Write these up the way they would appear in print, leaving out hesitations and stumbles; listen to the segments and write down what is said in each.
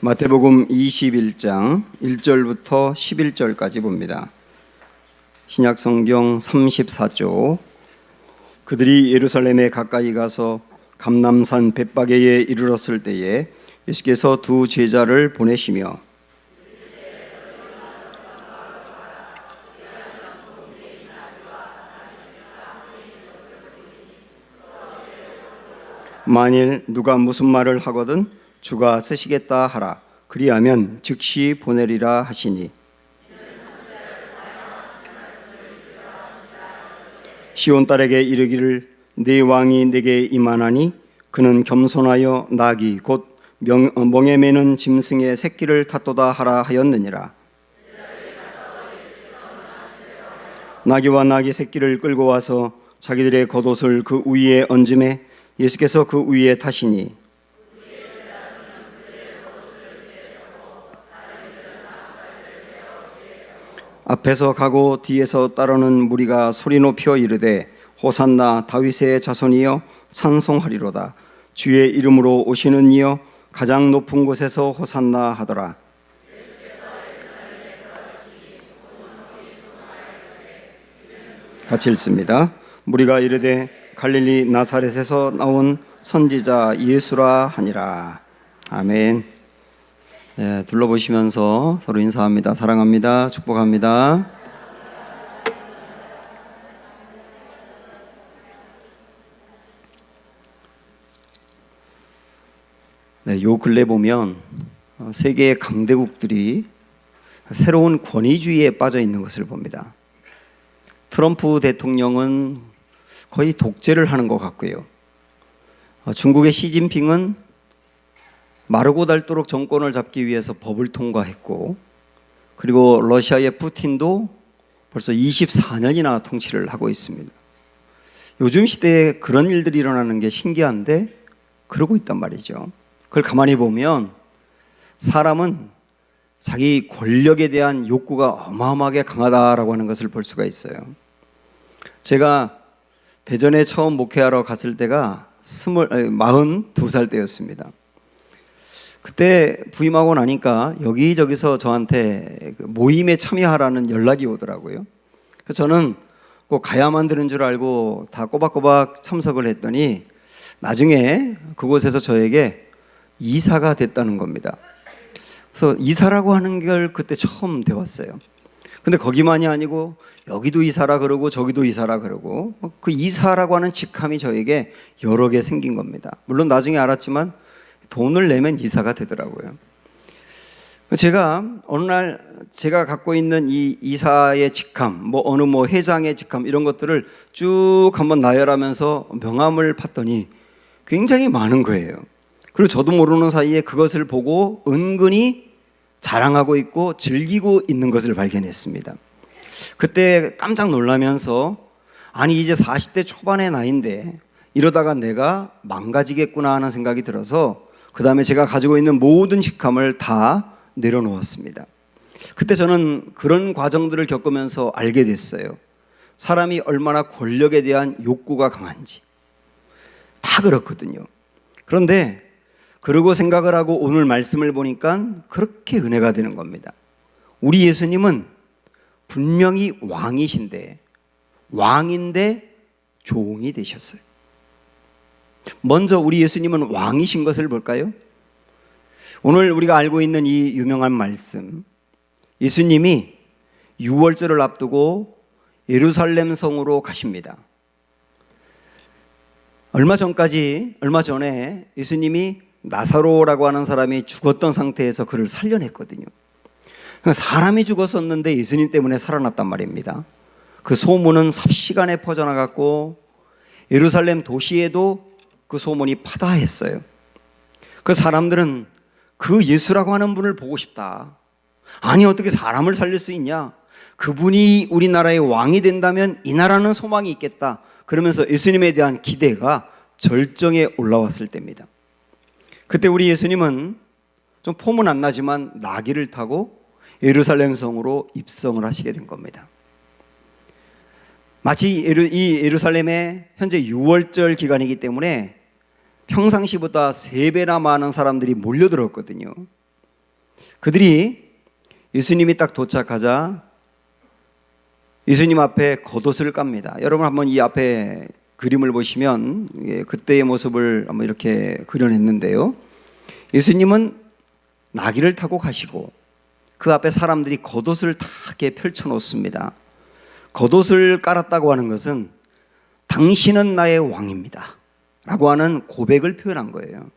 마태복음 21장 1절부터 11절까지 봅니다. 신약성경 34조. 그들이 예루살렘에 가까이 가서 감람산 벳바게에 이르렀을 때에 예수께서 두 제자를 보내시며 만일 누가 무슨 말을 하거든 주가 쓰시겠다 하라. 그리하면 즉시 보내리라 하시니 시온 딸에게 이르기를 네 왕이 내게 임하나니 그는 겸손하여 나귀 곧 멍에 매는 짐승의 새끼를 탔도다 하라 하였느니라. 나귀와 나귀 새끼를 끌고 와서 자기들의 겉옷을 그 위에 얹음에 예수께서 그 위에 타시니 앞에서 가고 뒤에서 따르는 무리가 소리 높여 이르되 호산나 다윗의 자손이여 찬송하리로다. 주의 이름으로 오시는 이여 가장 높은 곳에서 호산나 하더라. 같이 읽습니다. 무리가 이르되 갈릴리 나사렛에서 나온 선지자 예수라 하니라. 아멘. 네, 둘러보시면서 서로 인사합니다. 사랑합니다. 축복합니다. 네, 요 근래 보면 세계의 강대국들이 새로운 권위주의에 빠져 있는 것을 봅니다. 트럼프 대통령은 거의 독재를 하는 것 같고요. 중국의 시진핑은 마르고 닳도록 정권을 잡기 위해서 법을 통과했고, 그리고 러시아의 푸틴도 벌써 24년이나 통치를 하고 있습니다. 요즘 시대에 그런 일들이 일어나는 게 신기한데 그러고 있단 말이죠. 그걸 가만히 보면 사람은 자기 권력에 대한 욕구가 어마어마하게 강하다라고 하는 것을 볼 수가 있어요. 제가 대전에 처음 목회하러 갔을 때가 42살 때였습니다. 그때 부임하고 나니까 여기저기서 저한테 모임에 참여하라는 연락이 오더라고요. 그래서 저는 꼭 가야만 되는 줄 알고 다 꼬박꼬박 참석을 했더니 나중에 그곳에서 저에게 이사가 됐다는 겁니다. 그래서 이사라고 하는 걸 그때 처음 배웠어요. 근데 거기만이 아니고 여기도 이사라 그러고 저기도 이사라 그러고 그 이사라고 하는 직함이 저에게 여러 개 생긴 겁니다. 물론 나중에 알았지만 돈을 내면 이사가 되더라고요. 제가 어느 날 제가 갖고 있는 이 이사의 직함, 어느 회장의 직함 이런 것들을 쭉 한번 나열하면서 명함을 팠더니 굉장히 많은 거예요. 그리고 저도 모르는 사이에 그것을 보고 은근히 자랑하고 있고 즐기고 있는 것을 발견했습니다. 그때 깜짝 놀라면서 아니 이제 40대 초반의 나이인데 이러다가 내가 망가지겠구나 하는 생각이 들어서 그 다음에 제가 가지고 있는 모든 직함을 다 내려놓았습니다. 그때 저는 그런 과정들을 겪으면서 알게 됐어요. 사람이 얼마나 권력에 대한 욕구가 강한지. 다 그렇거든요. 그런데 그러고 생각을 하고 오늘 말씀을 보니까 그렇게 은혜가 되는 겁니다. 우리 예수님은 분명히 왕이신데 왕인데 종이 되셨어요. 먼저 우리 예수님은 왕이신 것을 볼까요? 오늘 우리가 알고 있는 이 유명한 말씀, 예수님이 유월절을 앞두고 예루살렘 성으로 가십니다. 얼마 전에 예수님이 나사로라고 하는 사람이 죽었던 상태에서 그를 살려냈거든요. 사람이 죽었었는데 예수님 때문에 살아났단 말입니다. 그 소문은 삽시간에 퍼져나갔고 예루살렘 도시에도 그 소문이 파다했어요. 그 사람들은 그 예수라고 하는 분을 보고 싶다. 아니 어떻게 사람을 살릴 수 있냐? 그분이 우리나라의 왕이 된다면 이 나라는 소망이 있겠다. 그러면서 예수님에 대한 기대가 절정에 올라왔을 때입니다. 그때 우리 예수님은 좀 폼은 안 나지만 나귀를 타고 예루살렘 성으로 입성을 하시게 된 겁니다. 마치 이 예루살렘에 현재 유월절 기간이기 때문에 평상시보다 3배나 많은 사람들이 몰려들었거든요. 그들이 예수님이 딱 도착하자 예수님 앞에 겉옷을 깝니다. 여러분 한번 이 앞에 그림을 보시면 그때의 모습을 한번 이렇게 그려냈는데요. 예수님은 나귀를 타고 가시고 그 앞에 사람들이 겉옷을 다 이렇게 펼쳐 놓습니다. 겉옷을 깔았다고 하는 것은 당신은 나의 왕입니다 라고 하는 고백을 표현한 거예요.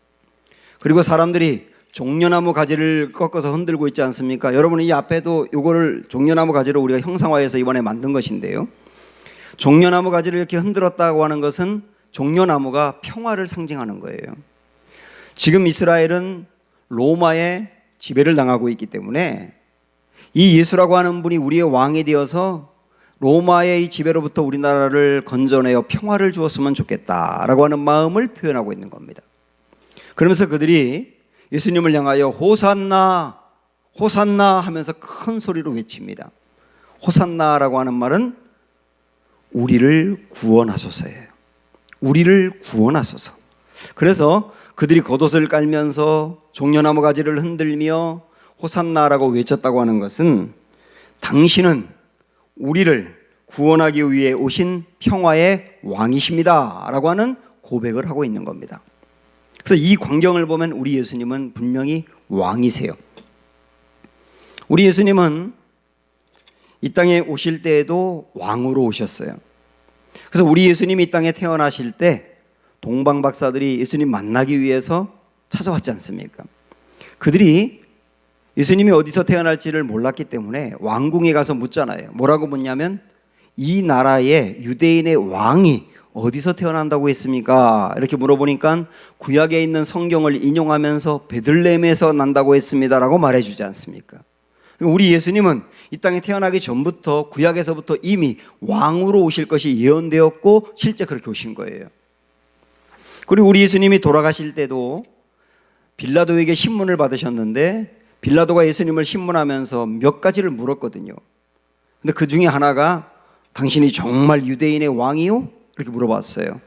그리고 사람들이 종려나무 가지를 꺾어서 흔들고 있지 않습니까? 여러분 이 앞에도 이거를 종려나무 가지로 우리가 형상화해서 이번에 만든 것인데요. 종려나무 가지를 이렇게 흔들었다고 하는 것은 종려나무가 평화를 상징하는 거예요. 지금 이스라엘은 로마의 지배를 당하고 있기 때문에 이 예수라고 하는 분이 우리의 왕이 되어서 로마의 이 지배로부터 우리나라를 건져내어 평화를 주었으면 좋겠다라고 하는 마음을 표현하고 있는 겁니다. 그러면서 그들이 예수님을 향하여 호산나 호산나 하면서 큰 소리로 외칩니다. 호산나라고 하는 말은 우리를 구원하소서예요. 우리를 구원하소서. 그래서 그들이 겉옷을 깔면서 종려나무 가지를 흔들며 호산나라고 외쳤다고 하는 것은 당신은 우리를 구원하기 위해 오신 평화의 왕이십니다 라고 하는 고백을 하고 있는 겁니다. 그래서 이 광경을 보면 우리 예수님은 분명히 왕이세요. 우리 예수님은 이 땅에 오실 때에도 왕으로 오셨어요. 그래서 우리 예수님이 이 땅에 태어나실 때 동방 박사들이 예수님 만나기 위해서 찾아왔지 않습니까? 그들이 예수님이 어디서 태어날지를 몰랐기 때문에 왕궁에 가서 묻잖아요. 뭐라고 묻냐면 이 나라의 유대인의 왕이 어디서 태어난다고 했습니까? 이렇게 물어보니까 구약에 있는 성경을 인용하면서 베들레헴에서 난다고 했습니다라고 말해주지 않습니까? 우리 예수님은 이 땅에 태어나기 전부터 구약에서부터 이미 왕으로 오실 것이 예언되었고 실제 그렇게 오신 거예요. 그리고 우리 예수님이 돌아가실 때도 빌라도에게 신문을 받으셨는데 빌라도가 예수님을 신문하면서 몇 가지를 물었거든요. 근데 그 중에 하나가 당신이 정말 유대인의 왕이요? 이렇게 물어봤어요.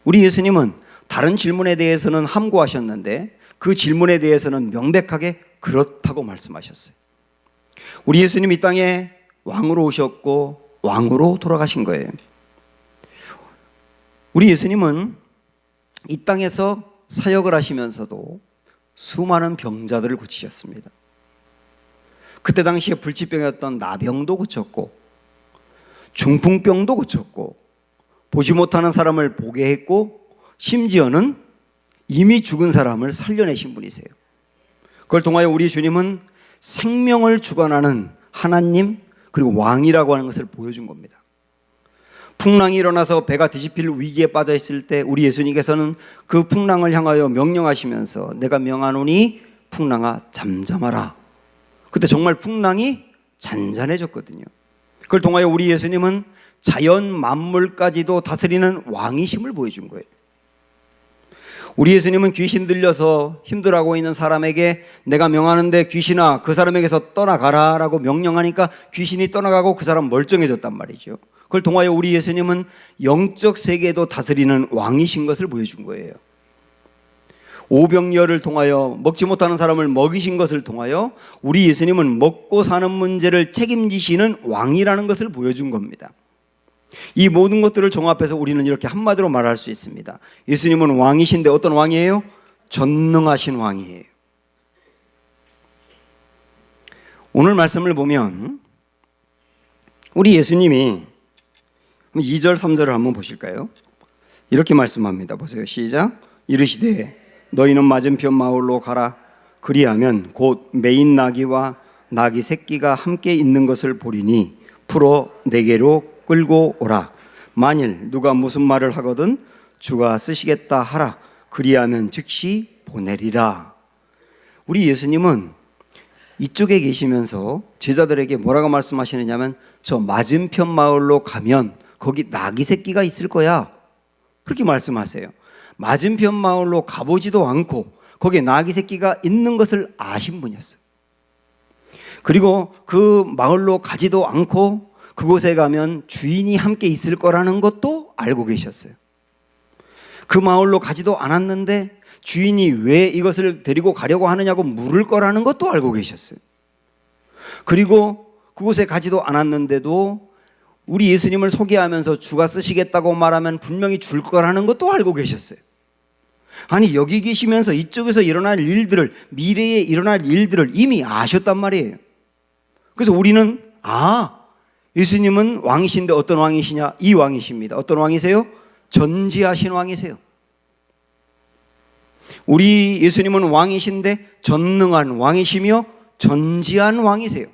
우리 예수님은 다른 질문에 대해서는 함구하셨는데 그 질문에 대해서는 명백하게 그렇다고 말씀하셨어요. 우리 예수님 이 땅에 왕으로 오셨고 왕으로 돌아가신 거예요. 우리 예수님은 이 땅에서 사역을 하시면서도 수많은 병자들을 고치셨습니다. 그때 당시에 불치병이었던 나병도 고쳤고 중풍병도 고쳤고 보지 못하는 사람을 보게 했고 심지어는 이미 죽은 사람을 살려내신 분이세요. 그걸 통하여 우리 주님은 생명을 주관하는 하나님 그리고 왕이라고 하는 것을 보여준 겁니다. 풍랑이 일어나서 배가 뒤집힐 위기에 빠져 있을 때 우리 예수님께서는 그 풍랑을 향하여 명령하시면서 내가 명하노니 풍랑아 잠잠하라. 그때 정말 풍랑이 잔잔해졌거든요. 그걸 통하여 우리 예수님은 자연 만물까지도 다스리는 왕이심을 보여준 거예요. 우리 예수님은 귀신 들려서 힘들어하고 있는 사람에게 내가 명하는데 귀신아 그 사람에게서 떠나가라 라고 명령하니까 귀신이 떠나가고 그 사람 멀쩡해졌단 말이죠. 그걸 통하여 우리 예수님은 영적 세계도 다스리는 왕이신 것을 보여준 거예요. 오병이어를 통하여 먹지 못하는 사람을 먹이신 것을 통하여 우리 예수님은 먹고 사는 문제를 책임지시는 왕이라는 것을 보여준 겁니다. 이 모든 것들을 종합해서 우리는 이렇게 한마디로 말할 수 있습니다. 예수님은 왕이신데 어떤 왕이에요? 전능하신 왕이에요. 오늘 말씀을 보면 우리 예수님이 2절 3절을 한번 보실까요? 이렇게 말씀합니다. 보세요. 시작. 이르시되 너희는 맞은편 마을로 가라. 그리하면 곧 매인 나귀와 나귀 새끼가 함께 있는 것을 보리니 풀어 내게로 끌고 오라. 만일 누가 무슨 말을 하거든 주가 쓰시겠다 하라. 그리하면 즉시 보내리라. 우리 예수님은 이쪽에 계시면서 제자들에게 뭐라고 말씀하시느냐면 저 맞은편 마을로 가면 거기 나귀 새끼가 있을 거야. 그렇게 말씀하세요. 맞은편 마을로 가보지도 않고 거기에 나귀 새끼가 있는 것을 아신 분이었어요. 그리고 그 마을로 가지도 않고 그곳에 가면 주인이 함께 있을 거라는 것도 알고 계셨어요. 그 마을로 가지도 않았는데 주인이 왜 이것을 데리고 가려고 하느냐고 물을 거라는 것도 알고 계셨어요. 그리고 그곳에 가지도 않았는데도 우리 예수님을 소개하면서 주가 쓰시겠다고 말하면 분명히 줄 거라는 것도 알고 계셨어요. 아니, 여기 계시면서 이쪽에서 일어날 일들을, 미래에 일어날 일들을 이미 아셨단 말이에요. 그래서 우리는 예수님은 왕이신데 어떤 왕이시냐? 이 왕이십니다. 어떤 왕이세요? 전지하신 왕이세요. 우리 예수님은 왕이신데 전능한 왕이시며 전지한 왕이세요.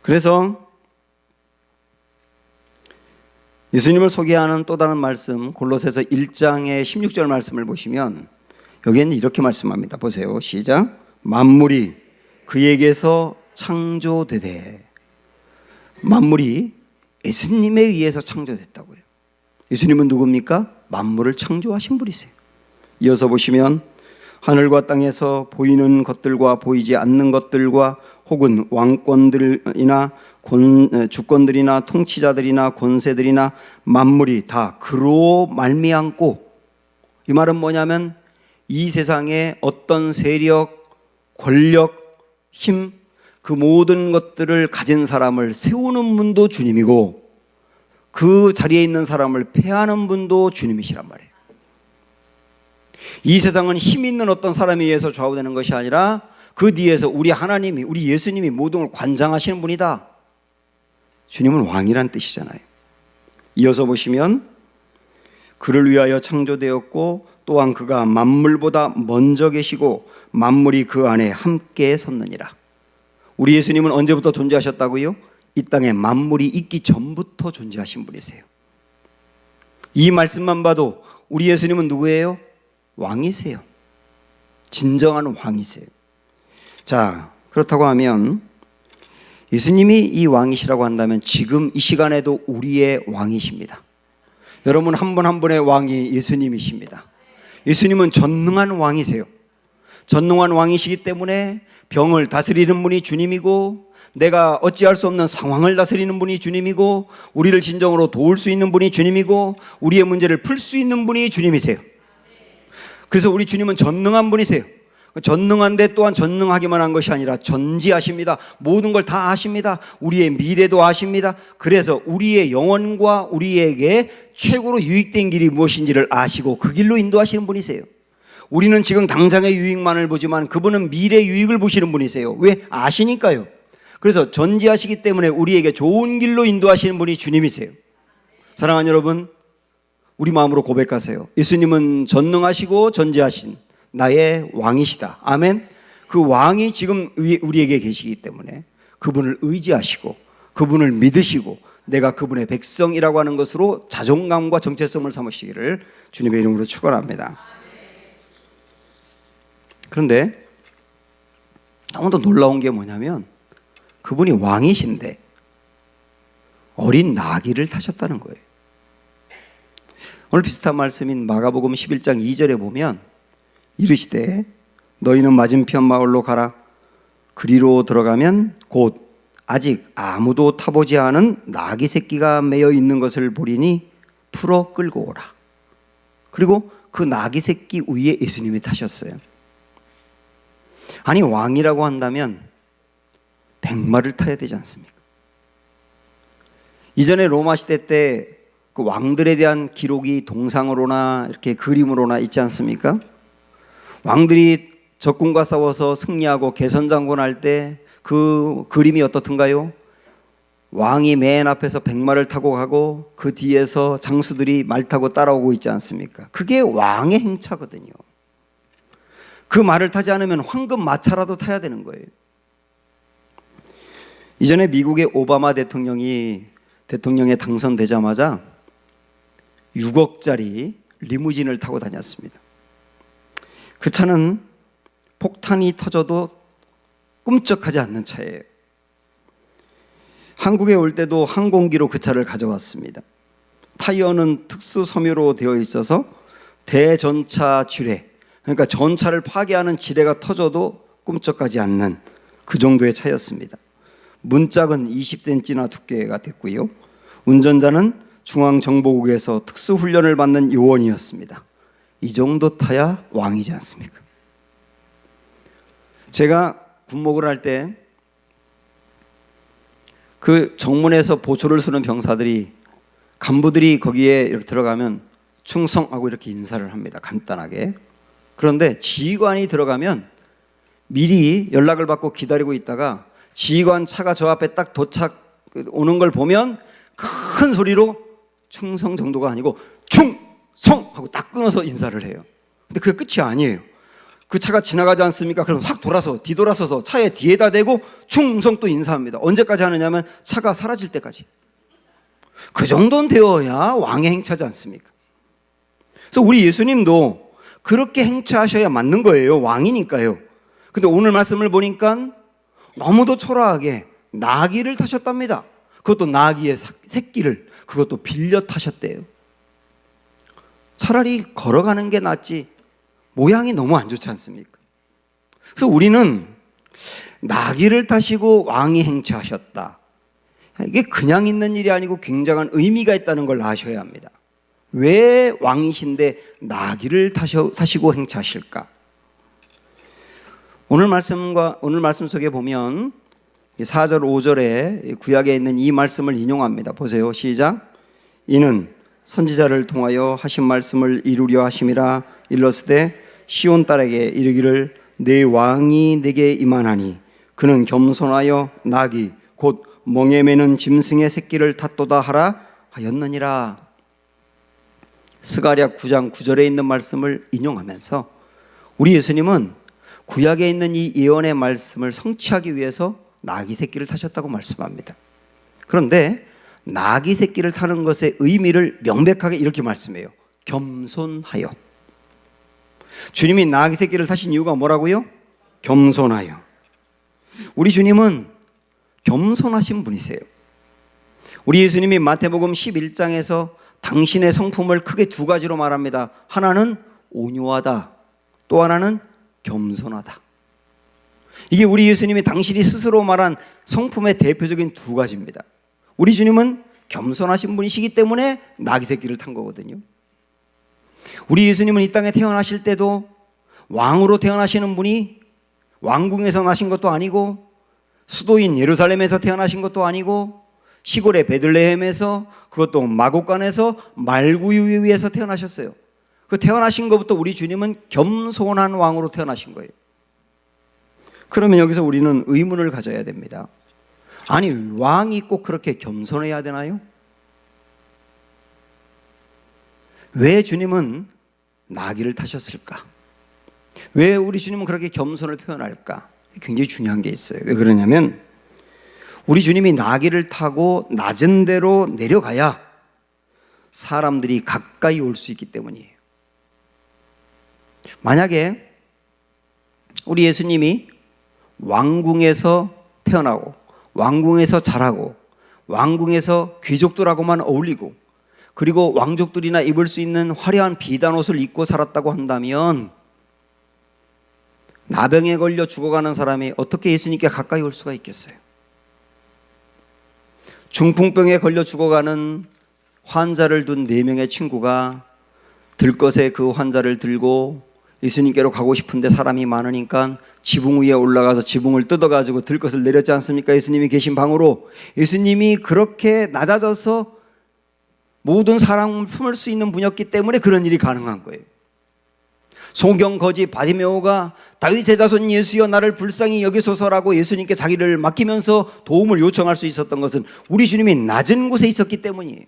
그래서 예수님을 소개하는 또 다른 말씀, 골로새서 1장의 16절 말씀을 보시면 여기에는 이렇게 말씀합니다. 보세요. 시작. 만물이 그에게서 창조되되. 만물이 예수님에 의해서 창조됐다고요. 예수님은 누굽니까? 만물을 창조하신 분이세요. 이어서 보시면 하늘과 땅에서 보이는 것들과 보이지 않는 것들과 혹은 왕권들이나 주권들이나 통치자들이나 권세들이나 만물이 다 그로 말미암고. 이 말은 뭐냐면 이 세상에 어떤 세력, 권력, 힘, 그 모든 것들을 가진 사람을 세우는 분도 주님이고 그 자리에 있는 사람을 폐하는 분도 주님이시란 말이에요. 이 세상은 힘 있는 어떤 사람에 의해서 좌우되는 것이 아니라 그 뒤에서 우리 하나님이, 우리 예수님이 모든 걸 관장하시는 분이다. 주님은 왕이란 뜻이잖아요. 이어서 보시면 그를 위하여 창조되었고 또한 그가 만물보다 먼저 계시고 만물이 그 안에 함께 섰느니라. 우리 예수님은 언제부터 존재하셨다고요? 이 땅에 만물이 있기 전부터 존재하신 분이세요. 이 말씀만 봐도 우리 예수님은 누구예요? 왕이세요. 진정한 왕이세요. 자, 그렇다고 하면 예수님이 이 왕이시라고 한다면 지금 이 시간에도 우리의 왕이십니다. 여러분 한 분 한 분의 왕이 예수님이십니다. 예수님은 전능한 왕이세요. 전능한 왕이시기 때문에 병을 다스리는 분이 주님이고 내가 어찌할 수 없는 상황을 다스리는 분이 주님이고 우리를 진정으로 도울 수 있는 분이 주님이고 우리의 문제를 풀 수 있는 분이 주님이세요. 그래서 우리 주님은 전능한 분이세요. 전능한데 또한 전능하기만 한 것이 아니라 전지하십니다. 모든 걸 다 아십니다. 우리의 미래도 아십니다. 그래서 우리의 영혼과 우리에게 최고로 유익된 길이 무엇인지를 아시고 그 길로 인도하시는 분이세요. 우리는 지금 당장의 유익만을 보지만 그분은 미래 유익을 보시는 분이세요. 왜? 아시니까요. 그래서 전지하시기 때문에 우리에게 좋은 길로 인도하시는 분이 주님이세요. 사랑하는 여러분, 우리 마음으로 고백하세요. 예수님은 전능하시고 전지하신 나의 왕이시다. 아멘. 그 왕이 지금 우리에게 계시기 때문에 그분을 의지하시고 그분을 믿으시고 내가 그분의 백성이라고 하는 것으로 자존감과 정체성을 삼으시기를 주님의 이름으로 축원합니다. 그런데 너무도 놀라운 게 뭐냐면 그분이 왕이신데 어린 나귀를 타셨다는 거예요. 오늘 비슷한 말씀인 마가복음 11장 2절에 보면 이르시되 너희는 맞은편 마을로 가라. 그리로 들어가면 곧 아직 아무도 타보지 않은 나귀 새끼가 매여 있는 것을 보리니 풀어 끌고 오라. 그리고 그 나귀 새끼 위에 예수님이 타셨어요. 아니 왕이라고 한다면 백마를 타야 되지 않습니까? 이전에 로마 시대 때 그 왕들에 대한 기록이 동상으로나 이렇게 그림으로나 있지 않습니까? 왕들이 적군과 싸워서 승리하고 개선장군할 때 그 그림이 어떻든가요? 왕이 맨 앞에서 백마를 타고 가고 그 뒤에서 장수들이 말 타고 따라오고 있지 않습니까? 그게 왕의 행차거든요. 그 말을 타지 않으면 황금 마차라도 타야 되는 거예요. 이전에 미국의 오바마 대통령에 당선되자마자 6억짜리 리무진을 타고 다녔습니다. 그 차는 폭탄이 터져도 꿈쩍하지 않는 차예요. 한국에 올 때도 항공기로 그 차를 가져왔습니다. 타이어는 특수 섬유로 되어 있어서 대전차 지뢰, 그러니까 전차를 파괴하는 지뢰가 터져도 꿈쩍하지 않는 그 정도의 차였습니다. 문짝은 20cm나 두께가 됐고요. 운전자는 중앙정보국에서 특수훈련을 받는 요원이었습니다. 이 정도 타야 왕이지 않습니까? 제가 군목을 할 때 그 정문에서 보초를 서는 병사들이, 간부들이 거기에 이렇게 들어가면 충성하고 이렇게 인사를 합니다. 간단하게. 그런데 지휘관이 들어가면 미리 연락을 받고 기다리고 있다가 지휘관 차가 저 앞에 딱 오는 걸 보면 큰 소리로 충성 정도가 아니고 충성 하고 딱 끊어서 인사를 해요. 근데 그게 끝이 아니에요. 그 차가 지나가지 않습니까? 그럼 확 뒤돌아서서 차에 뒤에다 대고 충성 또 인사합니다. 언제까지 하느냐면 차가 사라질 때까지. 그 정도는 되어야 왕의 행차지 않습니까? 그래서 우리 예수님도 그렇게 행차하셔야 맞는 거예요. 왕이니까요. 근데 오늘 말씀을 보니까 너무도 초라하게 나귀를 타셨답니다. 그것도 나귀의 새끼를, 그것도 빌려 타셨대요. 차라리 걸어가는 게 낫지 모양이 너무 안 좋지 않습니까? 그래서 우리는 나귀를 타시고 왕이 행차하셨다. 이게 그냥 있는 일이 아니고 굉장한 의미가 있다는 걸 아셔야 합니다. 왜 왕이신데 나귀를 타시고 행차하실까? 오늘 말씀 속에 보면 4절 5절에 구약에 있는 이 말씀을 인용합니다. 보세요. 시작. 이는 선지자를 통하여 하신 말씀을 이루려 하심이라. 일러스되 시온 딸에게 이르기를 내 왕이 내게 임하나니 그는 겸손하여 나귀 곧 멍에 매는 짐승의 새끼를 탔도다 하라 하였느니라. 스가랴 9장 9절에 있는 말씀을 인용하면서 우리 예수님은 구약에 있는 이 예언의 말씀을 성취하기 위해서 나귀 새끼를 타셨다고 말씀합니다. 그런데 나귀 새끼를 타는 것의 의미를 명백하게 이렇게 말씀해요. 겸손하여. 주님이 나귀 새끼를 타신 이유가 뭐라고요? 겸손하여. 우리 주님은 겸손하신 분이세요. 우리 예수님이 마태복음 11장에서 당신의 성품을 크게 두 가지로 말합니다. 하나는 온유하다, 또 하나는 겸손하다. 이게 우리 예수님이 당신이 스스로 말한 성품의 대표적인 두 가지입니다. 우리 주님은 겸손하신 분이시기 때문에 나귀 새끼를 탄 거거든요. 우리 예수님은 이 땅에 태어나실 때도 왕으로 태어나시는 분이 왕궁에서 나신 것도 아니고 수도인 예루살렘에서 태어나신 것도 아니고 시골의 베들레헴에서, 그것도 마곡간에서 말구유 위에서 태어나셨어요. 그 태어나신 것부터 우리 주님은 겸손한 왕으로 태어나신 거예요. 그러면 여기서 우리는 의문을 가져야 됩니다. 아니, 왕이 꼭 그렇게 겸손해야 되나요? 왜 주님은 나귀를 타셨을까? 왜 우리 주님은 그렇게 겸손을 표현할까? 굉장히 중요한 게 있어요. 왜 그러냐면 우리 주님이 나귀를 타고 낮은 데로 내려가야 사람들이 가까이 올 수 있기 때문이에요. 만약에 우리 예수님이 왕궁에서 태어나고 왕궁에서 자라고 왕궁에서 귀족들하고만 어울리고 그리고 왕족들이나 입을 수 있는 화려한 비단 옷을 입고 살았다고 한다면 나병에 걸려 죽어가는 사람이 어떻게 예수님께 가까이 올 수가 있겠어요? 중풍병에 걸려 죽어가는 환자를 둔 4명의 친구가 들것에 그 환자를 들고 예수님께로 가고 싶은데 사람이 많으니까 지붕 위에 올라가서 지붕을 뜯어가지고 들것을 내렸지 않습니까? 예수님이 계신 방으로. 예수님이 그렇게 낮아져서 모든 사람을 품을 수 있는 분이었기 때문에 그런 일이 가능한 거예요. 소경 거지 바디메오가 다윗의 자손 예수여 나를 불쌍히 여기소서라고 예수님께 자기를 맡기면서 도움을 요청할 수 있었던 것은 우리 주님이 낮은 곳에 있었기 때문이에요.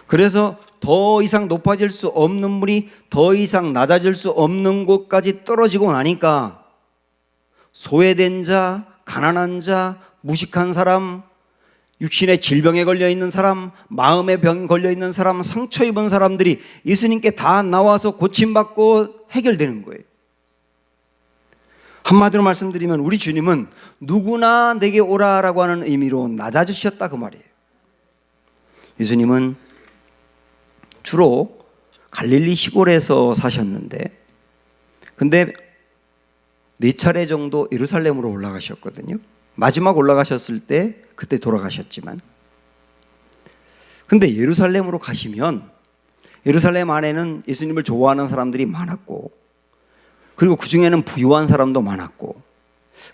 그래서 더 이상 높아질 수 없는 분이 더 이상 낮아질 수 없는 곳까지 떨어지고 나니까 소외된 자, 가난한 자, 무식한 사람, 육신의 질병에 걸려있는 사람, 마음의 병 걸려있는 사람, 상처 입은 사람들이 예수님께 다 나와서 고침받고 해결되는 거예요. 한마디로 말씀드리면 우리 주님은 누구나 내게 오라라고 하는 의미로 낮아지셨다 그 말이에요. 예수님은 주로 갈릴리 시골에서 사셨는데 근데 4차례 정도 예루살렘으로 올라가셨거든요. 마지막 올라가셨을 때 그때 돌아가셨지만 근데 예루살렘으로 가시면 예루살렘 안에는 예수님을 좋아하는 사람들이 많았고, 그리고 그 중에는 부유한 사람도 많았고,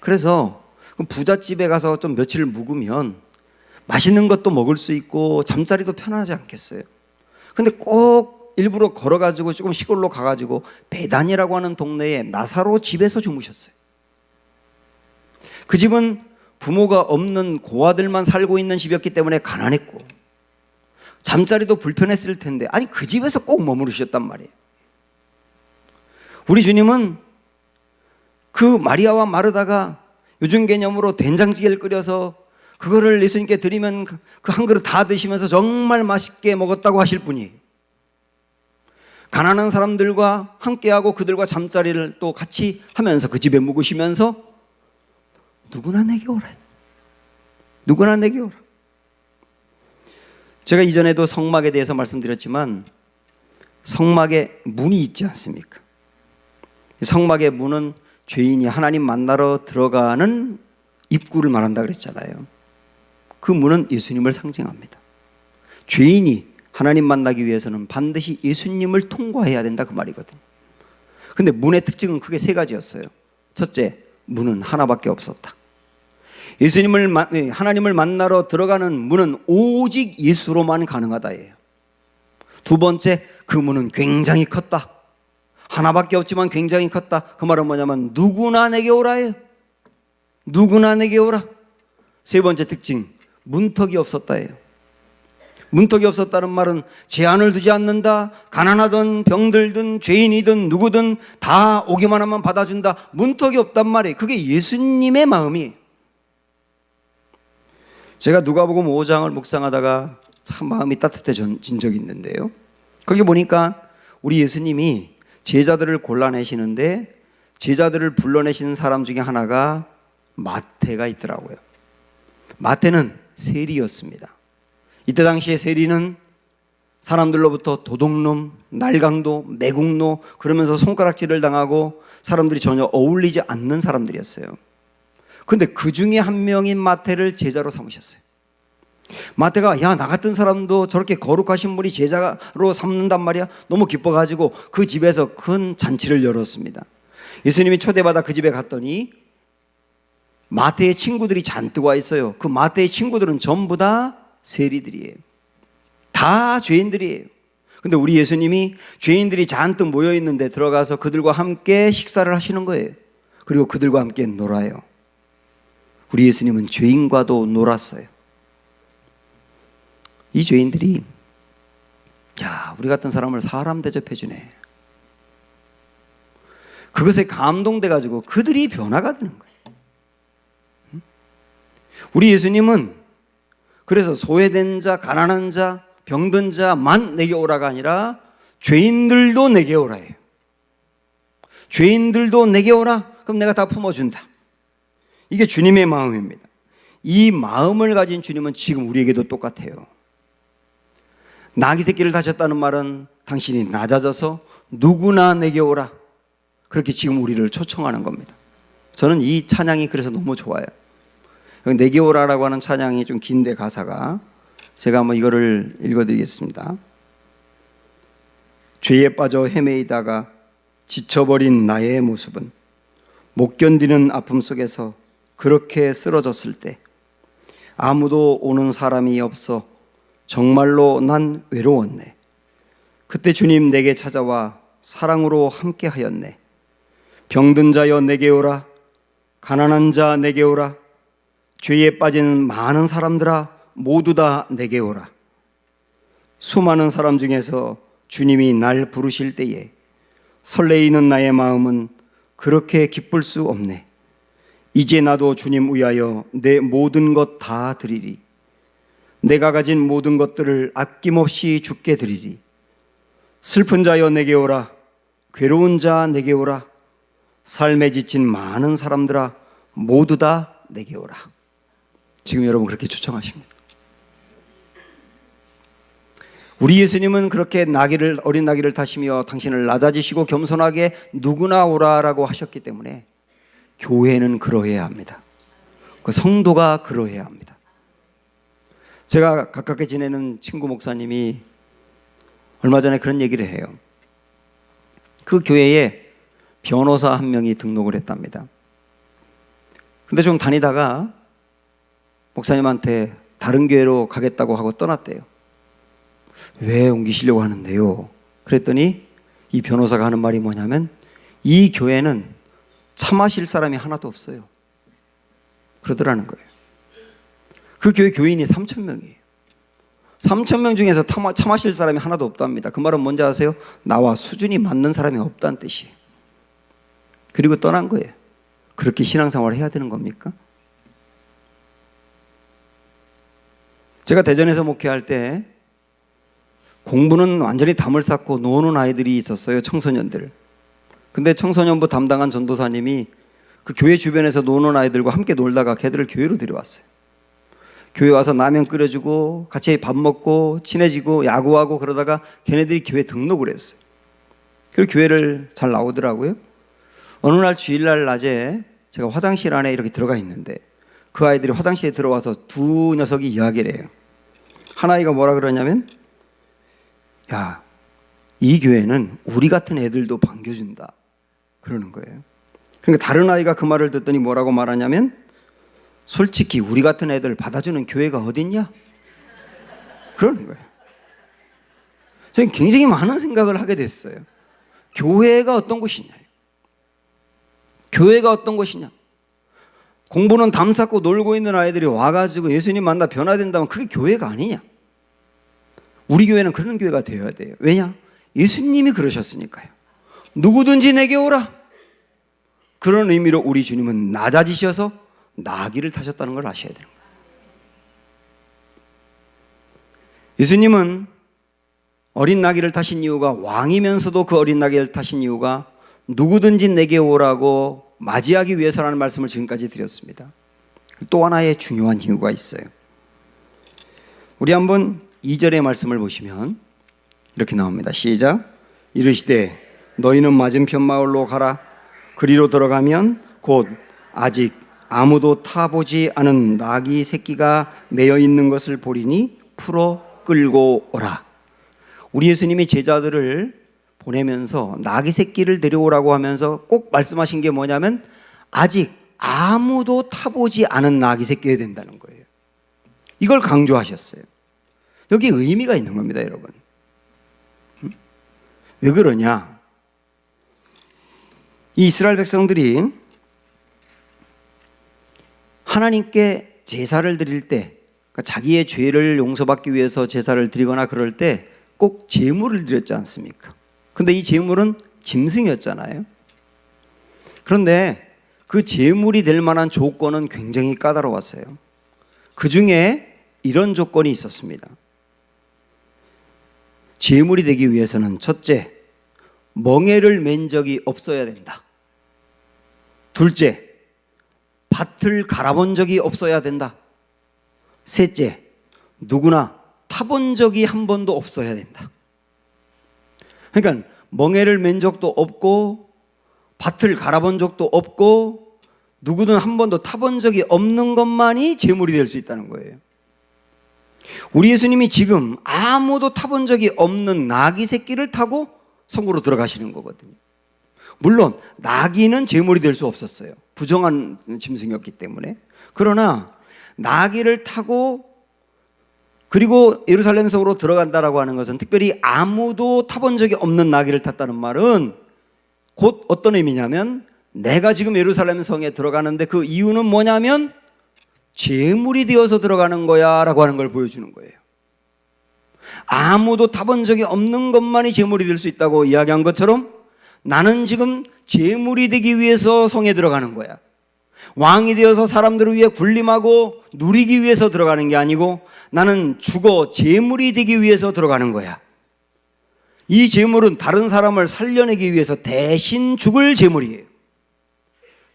그래서 부잣집에 가서 좀 며칠 묵으면 맛있는 것도 먹을 수 있고 잠자리도 편하지 않겠어요? 근데 꼭 일부러 걸어가지고 조금 시골로 가가지고 베단이라고 하는 동네에 나사로 집에서 주무셨어요. 그 집은 부모가 없는 고아들만 살고 있는 집이었기 때문에 가난했고 잠자리도 불편했을 텐데, 아니 그 집에서 꼭 머무르셨단 말이에요. 우리 주님은 그 마리아와 마르다가 요즘 개념으로 된장찌개를 끓여서 그거를 예수님께 드리면 그 한 그릇 다 드시면서 정말 맛있게 먹었다고 하실 분이, 가난한 사람들과 함께하고 그들과 잠자리를 또 같이 하면서 그 집에 묵으시면서 누구나 내게 오라, 누구나 내게 오라. 제가 이전에도 성막에 대해서 말씀드렸지만 성막에 문이 있지 않습니까? 성막의 문은 죄인이 하나님 만나러 들어가는 입구를 말한다 그랬잖아요. 그 문은 예수님을 상징합니다. 죄인이 하나님 만나기 위해서는 반드시 예수님을 통과해야 된다 그 말이거든요. 근데 문의 특징은 크게 세 가지였어요. 첫째, 문은 하나밖에 없었다. 하나님을 만나러 들어가는 문은 오직 예수로만 가능하다예요. 두 번째, 그 문은 굉장히 컸다. 하나밖에 없지만 굉장히 컸다. 그 말은 뭐냐면 누구나 내게 오라예요. 누구나 내게 오라. 세 번째 특징, 문턱이 없었다예요. 문턱이 없었다는 말은 제한을 두지 않는다. 가난하든 병들든 죄인이든 누구든 다 오기만 하면 받아준다. 문턱이 없단 말이에요. 그게 예수님의 마음이에요. 제가 누가복음 5장을 묵상하다가 참 마음이 따뜻해진 적이 있는데요. 거기 보니까 우리 예수님이 제자들을 골라내시는데 제자들을 불러내시는 사람 중에 하나가 마태가 있더라고요. 마태는 세리였습니다. 이때 당시에 세리는 사람들로부터 도둑놈, 날강도, 매국노 그러면서 손가락질을 당하고 사람들이 전혀 어울리지 않는 사람들이었어요. 그런데 그 중에 한 명인 마태를 제자로 삼으셨어요. 마태가 야, 나 같은 사람도 저렇게 거룩하신 분이 제자로 삼는단 말이야. 너무 기뻐가지고 그 집에서 큰 잔치를 열었습니다. 예수님이 초대받아 그 집에 갔더니 마태의 친구들이 잔뜩 와 있어요. 그 마태의 친구들은 전부 다 세리들이에요. 다 죄인들이에요. 근데 우리 예수님이 죄인들이 잔뜩 모여 있는데 들어가서 그들과 함께 식사를 하시는 거예요. 그리고 그들과 함께 놀아요. 우리 예수님은 죄인과도 놀았어요. 이 죄인들이 야, 우리 같은 사람을 사람 대접해 주네. 그것에 감동돼 가지고 그들이 변화가 되는 거예요. 우리 예수님은 그래서 소외된 자, 가난한 자, 병든 자만 내게 오라가 아니라 죄인들도 내게 오라예요. 죄인들도 내게 오라. 그럼 내가 다 품어준다. 이게 주님의 마음입니다. 이 마음을 가진 주님은 지금 우리에게도 똑같아요. 나귀 새끼를 다셨다는 말은 당신이 낮아져서 누구나 내게 오라. 그렇게 지금 우리를 초청하는 겁니다. 저는 이 찬양이 그래서 너무 좋아요. 내게 오라라고 하는 찬양이 좀 긴데 가사가, 제가 한번 이거를 읽어드리겠습니다. 죄에 빠져 헤매이다가 지쳐버린 나의 모습은 못 견디는 아픔 속에서 그렇게 쓰러졌을 때 아무도 오는 사람이 없어 정말로 난 외로웠네. 그때 주님 내게 찾아와 사랑으로 함께 하였네. 병든 자여 내게 오라. 가난한 자 내게 오라. 죄에 빠진 많은 사람들아 모두 다 내게 오라. 수많은 사람 중에서 주님이 날 부르실 때에 설레이는 나의 마음은 그렇게 기쁠 수 없네. 이제 나도 주님 위하여 내 모든 것 다 드리리. 내가 가진 모든 것들을 아낌없이 주께 드리리. 슬픈 자여 내게 오라. 괴로운 자 내게 오라. 삶에 지친 많은 사람들아 모두 다 내게 오라. 지금 여러분 그렇게 초청하십니다. 우리 예수님은 그렇게 어린 나귀를 타시며 당신을 낮아지시고 겸손하게 누구나 오라라고 하셨기 때문에 교회는 그러해야 합니다. 그 성도가 그러해야 합니다. 제가 가깝게 지내는 친구 목사님이 얼마 전에 그런 얘기를 해요. 그 교회에 변호사 한 명이 등록을 했답니다. 근데 좀 다니다가 목사님한테 다른 교회로 가겠다고 하고 떠났대요. 왜 옮기시려고 하는데요? 그랬더니 이 변호사가 하는 말이 뭐냐면 이 교회는 차 마실 사람이 하나도 없어요. 그러더라는 거예요. 그 교회 교인이 3,000명이에요. 3,000명 중에서 차 마실 사람이 하나도 없답니다. 그 말은 뭔지 아세요? 나와 수준이 맞는 사람이 없다는 뜻이에요. 그리고 떠난 거예요. 그렇게 신앙생활을 해야 되는 겁니까? 제가 대전에서 목회할 때 공부는 완전히 담을 쌓고 노는 아이들이 있었어요. 청소년들. 근데 청소년부 담당한 전도사님이 그 교회 주변에서 노는 아이들과 함께 놀다가 걔들을 교회로 데려왔어요. 교회 와서 라면 끓여주고 같이 밥 먹고 친해지고 야구하고 그러다가 걔네들이 교회 등록을 했어요. 그리고 교회를 잘 나오더라고요. 어느 날 주일날 낮에 제가 화장실 안에 이렇게 들어가 있는데 그 아이들이 화장실에 들어와서 두 녀석이 이야기를 해요. 한 아이가 뭐라 그러냐면 야, 이 교회는 우리 같은 애들도 반겨준다 그러는 거예요. 그러니까 다른 아이가 그 말을 듣더니 뭐라고 말하냐면 솔직히 우리 같은 애들 받아주는 교회가 어딨냐? 그러는 거예요. 저는 굉장히 많은 생각을 하게 됐어요. 교회가 어떤 곳이냐? 교회가 어떤 곳이냐? 공부는 담 쌓고 놀고 있는 아이들이 와가지고 예수님 만나 변화된다면 그게 교회가 아니냐? 우리 교회는 그런 교회가 되어야 돼요. 왜냐? 예수님이 그러셨으니까요. 누구든지 내게 오라. 그런 의미로 우리 주님은 낮아지셔서 나귀를 타셨다는 걸 아셔야 되는 거예요. 예수님은 어린 나귀를 타신 이유가 왕이면서도 그 어린 나귀를 타신 이유가 누구든지 내게 오라고 맞이하기 위해서라는 말씀을 지금까지 드렸습니다. 또 하나의 중요한 이유가 있어요. 우리 한번 2절의 말씀을 보시면 이렇게 나옵니다. 시작. 이르시되 너희는 맞은편 마을로 가라. 그리로 들어가면 곧 아직 아무도 타보지 않은 나귀 새끼가 매여 있는 것을 보리니 풀어 끌고 오라. 우리 예수님이 제자들을 보내면서 나귀 새끼를 데려오라고 하면서 꼭 말씀하신 게 뭐냐면 아직 아무도 타보지 않은 나귀 새끼여야 된다는 거예요. 이걸 강조하셨어요. 여기 의미가 있는 겁니다, 여러분. 왜 그러냐? 이 이스라엘 백성들이 하나님께 제사를 드릴 때, 그러니까 자기의 죄를 용서받기 위해서 제사를 드리거나 그럴 때 꼭 제물을 드렸지 않습니까? 근데 이 제물은 짐승이었잖아요. 그런데 그 제물이 될 만한 조건은 굉장히 까다로웠어요. 그 중에 이런 조건이 있었습니다. 제물이 되기 위해서는 첫째, 멍에를 맨 적이 없어야 된다. 둘째, 밭을 갈아본 적이 없어야 된다. 셋째, 누구나 타본 적이 한 번도 없어야 된다. 그러니까 멍에를 맨 적도 없고 밭을 갈아본 적도 없고 누구든 한 번도 타본 적이 없는 것만이 제물이 될 수 있다는 거예요. 우리 예수님이 지금 아무도 타본 적이 없는 나귀 새끼를 타고 성으로 들어가시는 거거든요. 물론 나귀는 제물이 될 수 없었어요. 부정한 짐승이었기 때문에. 그러나 나귀를 타고 그리고 예루살렘 성으로 들어간다라고 하는 것은 특별히 아무도 타본 적이 없는 나귀를 탔다는 말은 곧 어떤 의미냐면 내가 지금 예루살렘 성에 들어가는데 그 이유는 뭐냐면 제물이 되어서 들어가는 거야 라고 하는 걸 보여주는 거예요. 아무도 타본 적이 없는 것만이 제물이 될 수 있다고 이야기한 것처럼 나는 지금 제물이 되기 위해서 성에 들어가는 거야. 왕이 되어서 사람들을 위해 군림하고 누리기 위해서 들어가는 게 아니고 나는 죽어 제물이 되기 위해서 들어가는 거야. 이 제물은 다른 사람을 살려내기 위해서 대신 죽을 제물이에요.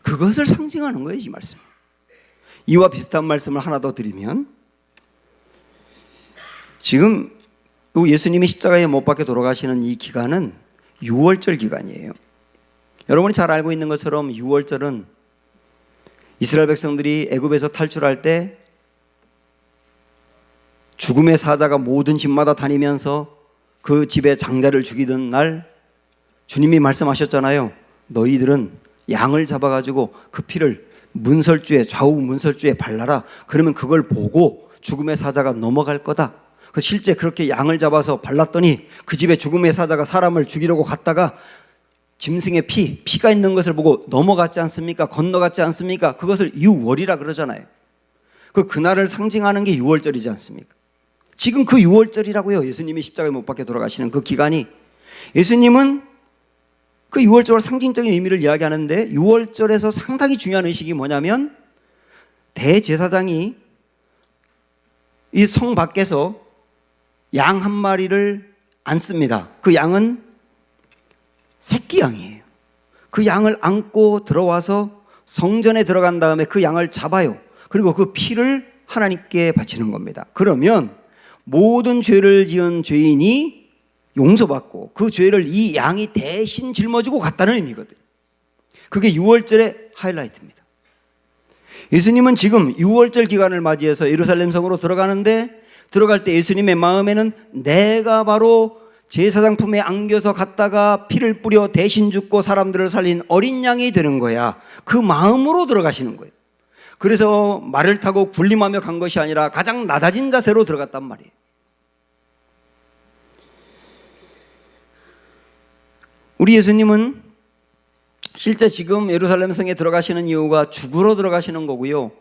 그것을 상징하는 거예요, 이 말씀. 이와 비슷한 말씀을 하나 더 드리면 지금 예수님이 십자가에 못 박혀 돌아가시는 이 기간은 유월절 기간이에요. 여러분이 잘 알고 있는 것처럼 유월절은 이스라엘 백성들이 애굽에서 탈출할 때 죽음의 사자가 모든 집마다 다니면서 그 집에 장자를 죽이던 날 주님이 말씀하셨잖아요. 너희들은 양을 잡아가지고 그 피를 문설주에, 좌우 문설주에 발라라. 그러면 그걸 보고 죽음의 사자가 넘어갈 거다. 실제 그렇게 양을 잡아서 발랐더니 그 집에 죽음의 사자가 사람을 죽이려고 갔다가 짐승의 피가 있는 것을 보고 넘어갔지 않습니까? 건너갔지 않습니까? 그것을 유월이라 그러잖아요. 그날을 상징하는 게 유월절이지 않습니까? 지금 그 유월절이라고요. 예수님이 십자가에 못 박혀 돌아가시는 그 기간이. 예수님은 그 유월절 상징적인 의미를 이야기하는데, 유월절에서 상당히 중요한 의식이 뭐냐면, 대제사장이 이 성 밖에서 양 한 마리를 안습니다. 그 양은 새끼 양이에요. 그 양을 안고 들어와서 성전에 들어간 다음에 그 양을 잡아요. 그리고 그 피를 하나님께 바치는 겁니다. 그러면 모든 죄를 지은 죄인이 용서받고 그 죄를 이 양이 대신 짊어지고 갔다는 의미거든요. 그게 유월절의 하이라이트입니다. 예수님은 지금 유월절 기간을 맞이해서 예루살렘 성으로 들어가는데, 들어갈 때 예수님의 마음에는 내가 바로 제사장 품에 안겨서 갔다가 피를 뿌려 대신 죽고 사람들을 살린 어린 양이 되는 거야. 그 마음으로 들어가시는 거예요. 그래서 말을 타고 군림하며 간 것이 아니라 가장 낮아진 자세로 들어갔단 말이에요. 우리 예수님은 실제 지금 예루살렘 성에 들어가시는 이유가 죽으러 들어가시는 거고요.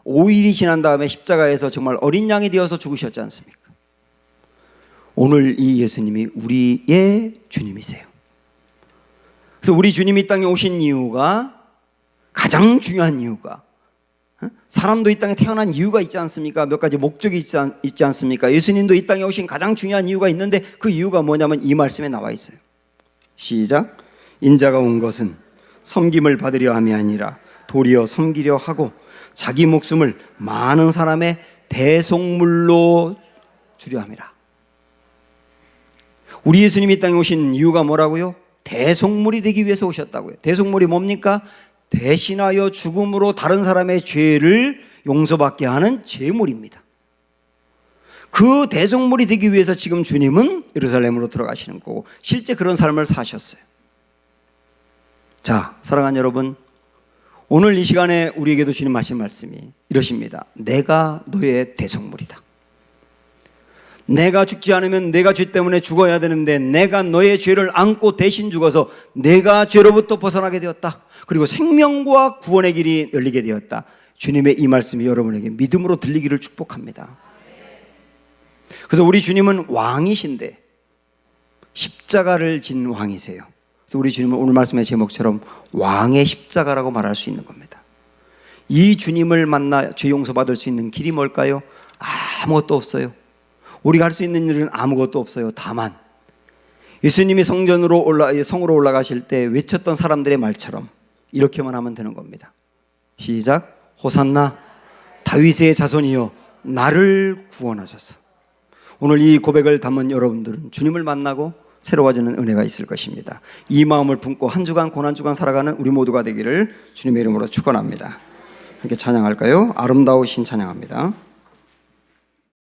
5일이 지난 다음에 십자가에서 정말 어린 양이 되어서 죽으셨지 않습니까? 오늘 이 예수님이 우리의 주님이세요. 그래서 우리 주님이 이 땅에 오신 이유가, 가장 중요한 이유가, 사람도 이 땅에 태어난 이유가 있지 않습니까? 몇 가지 목적이 있지 않습니까? 예수님도 이 땅에 오신 가장 중요한 이유가 있는데, 그 이유가 뭐냐면 이 말씀에 나와 있어요. 시작. 인자가 온 것은 섬김을 받으려 함이 아니라 도리어 섬기려 하고 자기 목숨을 많은 사람의 대속물로 주려 함이라. 우리 예수님이 이 땅에 오신 이유가 뭐라고요? 대속물이 되기 위해서 오셨다고요. 대속물이 뭡니까? 대신하여 죽음으로 다른 사람의 죄를 용서받게 하는 제물입니다. 그 대속물이 되기 위해서 지금 주님은 예루살렘으로 들어가시는 거고, 실제 그런 삶을 사셨어요. 자, 사랑하는 여러분, 오늘 이 시간에 우리에게도 주님 하신 말씀이 이러십니다. 내가 너의 대속물이다. 내가 죽지 않으면 내가 죄 때문에 죽어야 되는데, 내가 너의 죄를 안고 대신 죽어서 내가 죄로부터 벗어나게 되었다. 그리고 생명과 구원의 길이 열리게 되었다. 주님의 이 말씀이 여러분에게 믿음으로 들리기를 축복합니다. 그래서 우리 주님은 왕이신데 십자가를 진 왕이세요. 그래서 우리 주님은 오늘 말씀의 제목처럼 왕의 십자가라고 말할 수 있는 겁니다. 이 주님을 만나 죄 용서받을 수 있는 길이 뭘까요? 아무것도 없어요. 우리가 할 수 있는 일은 아무것도 없어요. 다만 예수님이 성으로 올라가실 때 외쳤던 사람들의 말처럼 이렇게만 하면 되는 겁니다. 시작. 호산나 다윗의 자손이여 나를 구원하소서. 오늘 이 고백을 담은 여러분들은 주님을 만나고 새로워지는 은혜가 있을 것입니다. 이 마음을 품고 한 주간 고난주간 살아가는 우리 모두가 되기를 주님의 이름으로 축원합니다. 함께 찬양할까요? 아름다우신 찬양합니다.